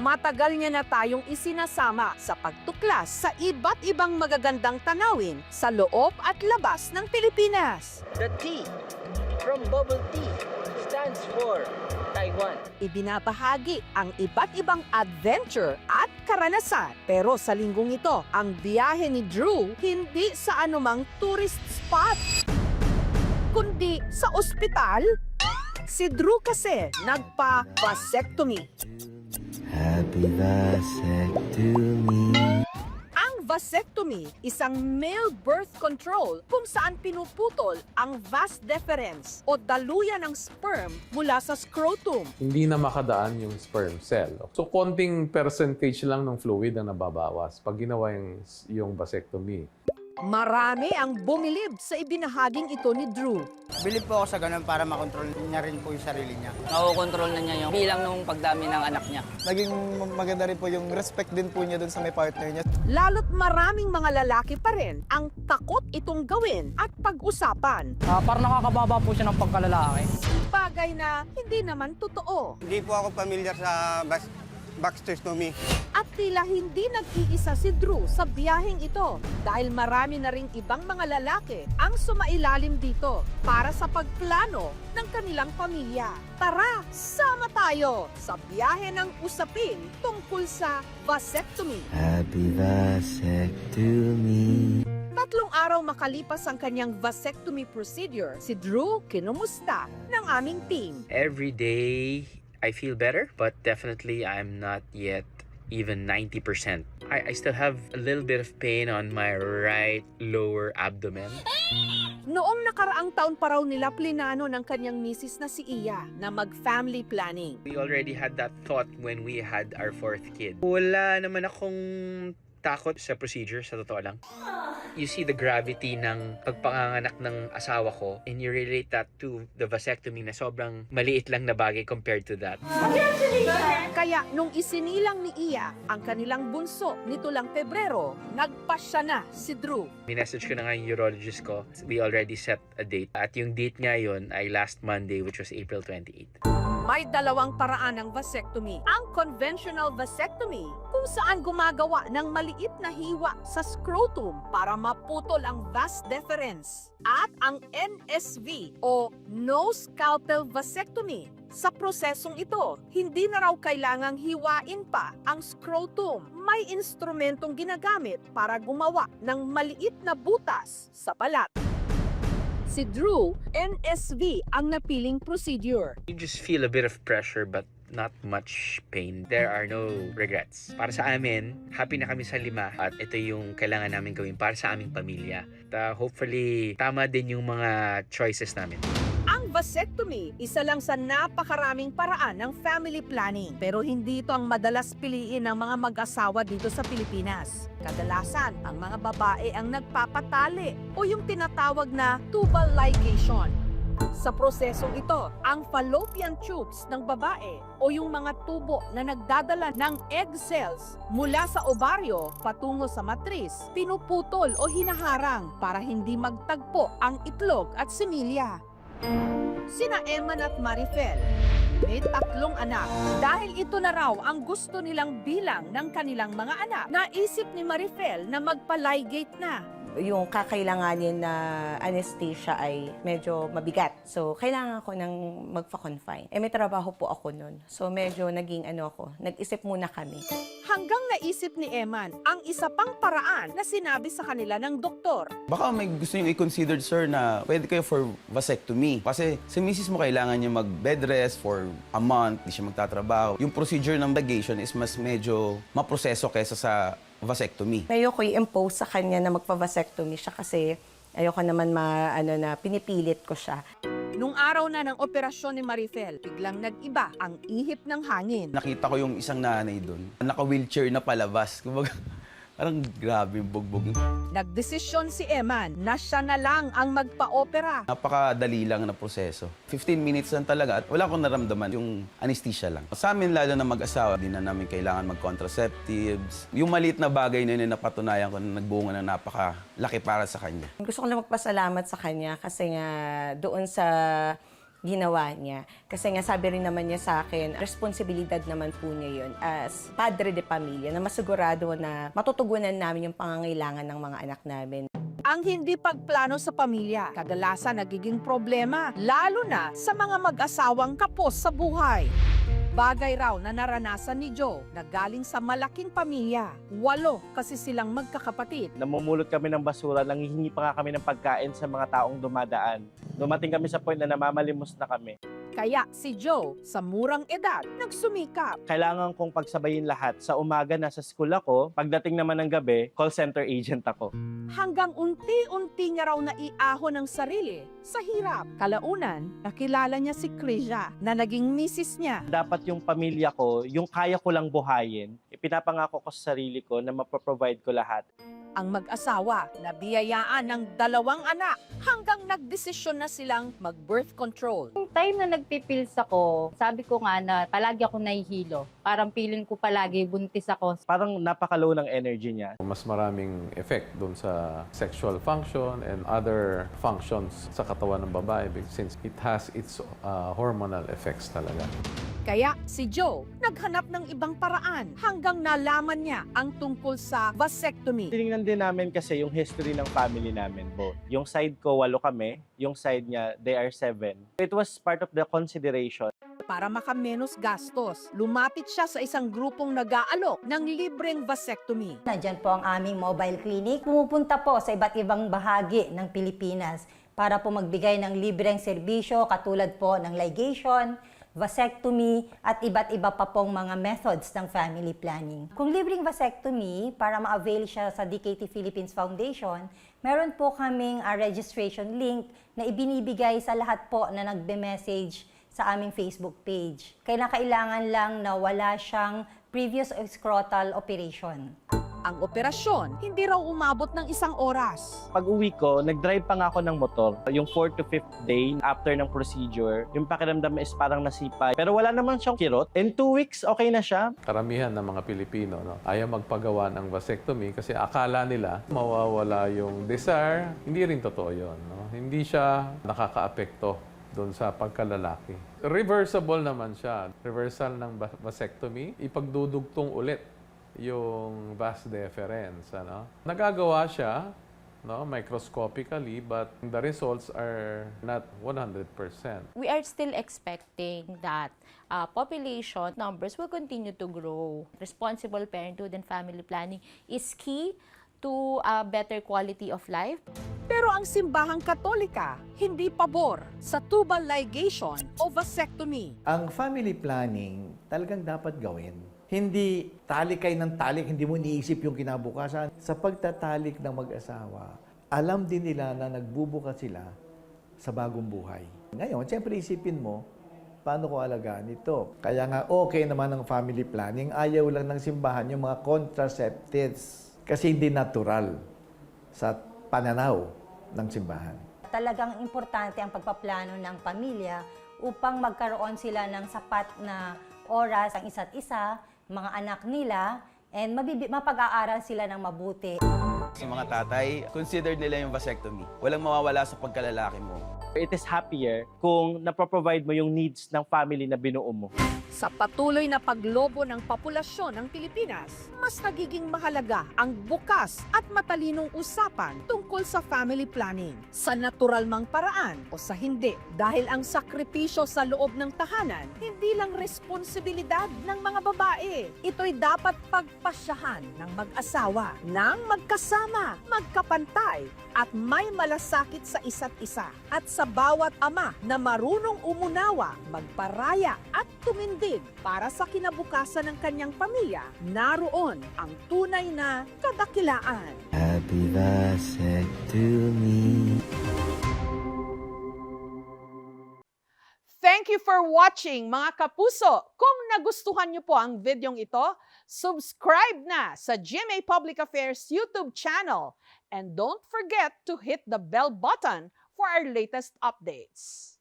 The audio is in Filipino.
Matagal niya na tayong isinasama sa pagtuklas sa iba't ibang magagandang tanawin sa loob at labas ng Pilipinas. The T from bubble tea stands for Taiwan. Ibinabahagi ang iba't ibang adventure at karanasan. Pero sa linggong ito, ang biyahe ni Drew hindi sa anumang tourist spot, kundi sa ospital. Si Drew kasi nagpa-vasectomy. Happy vasectomy. Ang vasectomy, isang male birth control kung saan pinuputol ang vas deferens o daluyan ng sperm mula sa scrotum. Hindi na makadaan yung sperm cell. So, konting percentage lang ng fluid ang nababawas pag ginawa yung vasectomy. Marami ang bumilib sa ibinahaging ito ni Drew. Bilib po ako sa ganun para makontrol niya rin po yung sarili niya. Nakokontrol na niya yung bilang ng pagdami ng anak niya. Naging maganda rin po yung respect din po niya dun sa may partner niya. Lalo't maraming mga lalaki pa rin ang takot itong gawin at pag-usapan. Parang nakakababa po siya ng pagkalalaki. Bagay na hindi naman totoo. Hindi po ako pamilyar sa vasectomy. At tila hindi nag-iisa si Drew sa biyaheng ito dahil marami na ring ibang mga lalaki ang sumailalim dito para sa pagplano ng kanilang pamilya. Tara, sama tayo sa biyahe ng usapin tungkol sa vasectomy. Happy vasectomy. 3 araw makalipas ang kanyang vasectomy procedure, si Drew kinumusta ng aming team. Every day I feel better, but definitely I'm not yet even 90%. I still have a little bit of pain on my right lower abdomen. Noong nakaraang taon pa raw nila plinano ng kanyang misis na si Iya na mag-family planning. We already had that thought when we had our 4th kid. Wala naman akong takot sa procedure, sa totoo lang. You see the gravity ng pagpanganganak ng asawa ko and you relate that to the vasectomy na sobrang maliit lang na bagay compared to that. Kaya nung isinilang ni Iya ang kanilang bunso nito lang Pebrero, nagpasya na si Drew. Minessage ko na nga yung urologist ko. We already set a date. At yung date nga yun ay last Monday, which was April 28. May dalawang paraan ng vasectomy. Ang conventional vasectomy, kung saan gumagawa ng maliit na hiwa sa scrotum para maputol ang vas deferens. At ang NSV o no scalpel vasectomy. Sa prosesong ito, hindi na raw kailangang hiwain pa ang scrotum. May instrumentong ginagamit para gumawa ng maliit na butas sa balat. Si Drew, NSV ang napiling procedure. You just feel a bit of pressure but not much pain. There are no regrets. Para sa amin, happy na kami sa 5 at ito yung kailangan namin gawin para sa aming pamilya. Hopefully, tama din yung mga choices namin. Ang vasectomy, isa lang sa napakaraming paraan ng family planning. Pero hindi ito ang madalas piliin ng mga mag-asawa dito sa Pilipinas. Kadalasan, ang mga babae ang nagpapatali o yung tinatawag na tubal ligation. Sa prosesong ito, ang fallopian tubes ng babae o yung mga tubo na nagdadala ng egg cells mula sa ovaryo patungo sa matris, pinuputol o hinaharang para hindi magtagpo ang itlog at similya. Sina Eman at Marifel, may 3 anak. Dahil ito na raw ang gusto nilang bilang ng kanilang mga anak, naisip ni Marifel na magpa-ligate na. Yung kakailanganin na anesthesia ay medyo mabigat. So, kailangan ko ng magpa-confine. May trabaho po ako nun. So, medyo nag-isip muna kami. Hanggang naisip ni Eman ang isa pang paraan na sinabi sa kanila ng doktor. Baka may gusto nyo i-consider, sir, na pwede kayo for vasectomy. Kasi sa misis mo kailangan niya mag-bed rest for a month, di siya magtatrabaho. Yung procedure ng ligation is mas medyo maproseso kaysa sa vasectomy. Ayoko i-impose sa kanya na magpa-vasectomy siya kasi ayoko naman na pinipilit ko siya. Nung araw na ng operasyon ni Marifel, biglang nag-iba ang ihip ng hangin. Nakita ko yung isang nanay doon, naka-wheelchair na palabas. Kumbaga, parang grabe yung bugbog. Nagdesisyon si Eman na siya na lang ang magpa-opera. Napakadali lang na proseso. 15 minutes lang talaga at wala akong naramdaman, yung anesthesia lang. Sa amin, lalo na mag-asawa, di na namin kailangan mag-contraceptives. Yung maliit na bagay na yun, napatunayan ko na nagbunga na napakalaki para sa kanya. Gusto ko lang magpasalamat sa kanya kasi nga doon sa ginawa niya. Kasi nga sabi rin naman niya sa akin, responsibilidad naman po niya yun as padre de pamilya na masigurado na matutugunan namin yung pangangailangan ng mga anak namin. Ang hindi pagplano sa pamilya, kadalasan nagiging problema, lalo na sa mga mag-asawang kapos sa buhay. Bagay raw na naranasan ni Joe na galing sa malaking pamilya. 8 kasi silang magkakapatid. Namumulot kami ng basura, nanghihingi pa nga kami ng pagkain sa mga taong dumadaan. Dumating kami sa point na namamalimos na kami. Kaya si Joe, sa murang edad, nagsumikap. Kailangan kong pagsabayin lahat. Sa umaga, nasa school ako. Pagdating naman ng gabi, call center agent ako. Hanggang unti-unti niya raw naiahon ng sarili sa hirap. Kalaunan, nakilala niya si Krisha na naging misis niya. Dapat yung pamilya ko, yung kaya ko lang buhayin, ipinapangako ko sa sarili ko na maproprovide ko lahat. Ang mag-asawa na biyayaan ng 2 anak hanggang nagdesisyon na silang mag-birth control. Yung time na nagpipils ako, sabi ko nga na palagi ako nahihilo. Parang feeling ko palagi buntis ako. Parang napaka-low ng energy niya. Mas maraming effect doon sa sexual function and other functions sa katawan ng babae since it has its hormonal effects talaga. Kaya si Joe naghanap ng ibang paraan hanggang nalaman niya ang tungkol sa vasectomy. Tinignan din namin kasi yung history ng family namin both. Yung side ko, 8 kami. Yung side niya, they are 7. It was part of the consideration. Para makamenos gastos, lumapit siya sa isang grupong nag-aalok ng libreng vasectomy. Nandyan po ang aming mobile clinic. Pumupunta po sa iba't ibang bahagi ng Pilipinas para po magbigay ng libreng serbisyo katulad po ng ligation, vasectomy, at iba't iba pa pong mga methods ng family planning. Kung libreng vasectomy, para ma-avail siya sa DKT Philippines Foundation, meron po kaming registration link na ibinibigay sa lahat po na nagbe-message sa aming Facebook page. Kailangan lang na wala siyang previous scrotal operation. Ang operasyon, hindi raw umabot ng 1 oras. Pag uwi ko, nag-drive pa nga ako ng motor. Yung 4th to 5th day after ng procedure, yung pakiramdam is parang nasipay. Pero wala naman siyang kirot. In 2 weeks, okay na siya. Karamihan ng mga Pilipino ayaw magpagawa ng vasectomy kasi akala nila mawawala yung desire. Hindi rin totoo yun. Hindi siya nakakaapekto doon sa pagkalalaki. Reversible naman siya. Reversal ng vasectomy, ipagdudugtong ulit yung vas deferens. Nagagawa siya microscopically, but the results are not 100%. We are still expecting that population numbers will continue to grow. Responsible parenthood and family planning is key to a better quality of life. Pero ang simbahang Katolika, hindi pabor sa tubal ligation o vasectomy. Ang family planning talagang dapat gawin. Hindi talik kayo ng talik, hindi mo iniisip yung kinabukasan. Sa pagtatalik ng mag-asawa, alam din nila na nagbubukas sila sa bagong buhay. Ngayon, siyempre isipin mo, paano ko alagaan ito? Kaya nga okay naman ang family planning, ayaw lang ng simbahan yung mga contraceptives. Kasi hindi natural sa pananaw ng simbahan. Talagang importante ang pagpaplano ng pamilya upang magkaroon sila ng sapat na oras ang isa't isa, mga anak nila, and mapag-aaral sila ng mabuti. Sa mga tatay, consider nila yung vasectomy. Walang mawawala sa pagkalalaki mo. It is happier kung naproprovide mo yung needs ng family na binuo mo. Sa patuloy na paglobo ng populasyon ng Pilipinas, mas nagiging mahalaga ang bukas at matalinong usapan tungkol sa family planning, sa natural mang paraan o sa hindi. Dahil ang sakripisyo sa loob ng tahanan, hindi lang responsibilidad ng mga babae. Ito'y dapat pagpasyahan ng mag-asawa, ng magkasama, magkapantay, at may malasakit sa isa't isa. At sa bawat ama na marunong umunawa, magparaya at tumindig para sa kinabukasan ng kanyang pamilya, naroon ang tunay na kadakilaan. Happy vasectomy. Thank you for watching, mga kapuso! Kung nagustuhan niyo po ang videong ito, subscribe na sa GMA Public Affairs YouTube channel. And don't forget to hit the bell button for our latest updates.